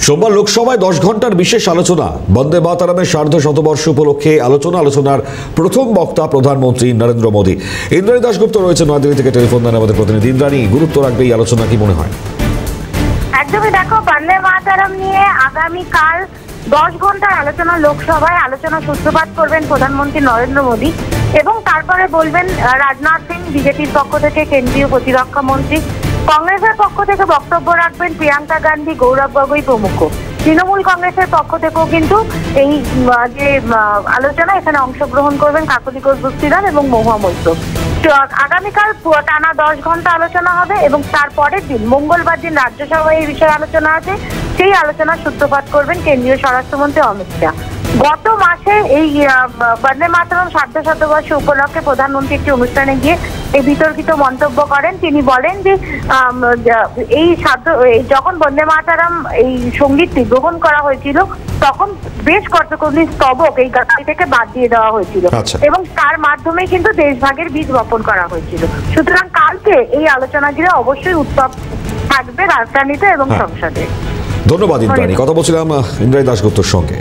সোমবার লোকসভায় 10 ঘন্টার বিশেষ আলোচনা। বন্দে মাতরমের সার্ধ শতবর্ষ উপলক্ষে আলোচনার প্রথম বক্তা প্রধানমন্ত্রী নরেন্দ্র মোদী। ইন্দ্রাণী দাশগুপ্ত রয়েছে নয়াদিল্লি থেকে, টেলিফোন দেন আমাদের প্রতিনিধি। ইন্দ্রাণী, গুরুত্ব রাখবে এই আলোচনা, কি মনে হয়? একদমই, দেখো, বন্দে মাতরম নিয়ে আগামীকাল 10 ঘন্টার আলোচনা লোকসভায় সূত্রপাত করবেন প্রধানমন্ত্রী নরেন্দ্র মোদী এবং তারপরে বলবেন রাজনাথ সিং বিজেপির পক্ষ থেকে, কেন্দ্রীয় প্রতিরক্ষা মন্ত্রী। কংগ্রেসের পক্ষ থেকে বক্তব্য রাখবেন প্রিয়াঙ্কা গান্ধী, গৌরব গগৈ প্রমুখ। তৃণমূল কংগ্রেসের পক্ষ থেকেও কিন্তু এই যে আলোচনা, এখানে অংশগ্রহণ করবেন কাকলি ঘোষ দস্তিদার এবং মহুয়া মৈত্র। আগামীকাল টানা 10 ঘন্টা আলোচনা হবে এবং তারপরের দিন মঙ্গলবার দিন রাজ্যসভায় এই বিষয়ে আলোচনা আছে। সেই আলোচনার সূত্রপাত করবেন কেন্দ্রীয় স্বরাষ্ট্রমন্ত্রী অমিত শাহ। গত মাসে এই বন্দে মাতরম সার্ধ শতবর্ষ উপলক্ষে প্রধানমন্ত্রী একটি অনুষ্ঠানে গিয়ে এই বিতর্কিত মন্তব্য করেন। তিনি বলেন যে যখন বন্দে মাতরম এই সঙ্গীতটি গ্রহণ করা হয়েছিল তখন বেশ কতগুলি স্তবক এই গাড়ি থেকে বাদ দিয়ে দেওয়া হয়েছিল এবং তার মাধ্যমে কিন্তু দেশভাগের বীজ বপন করা হয়েছিল। সুতরাং কালকে এই আলোচনা ঘিরে অবশ্যই উত্তপ থাকবে রাজধানীতে এবং সংসদে। ধন্যবাদ ইন্দ্রাণী। কথা বলছিলাম ইন্দ্রাণী দাশগুপ্তর সঙ্গে।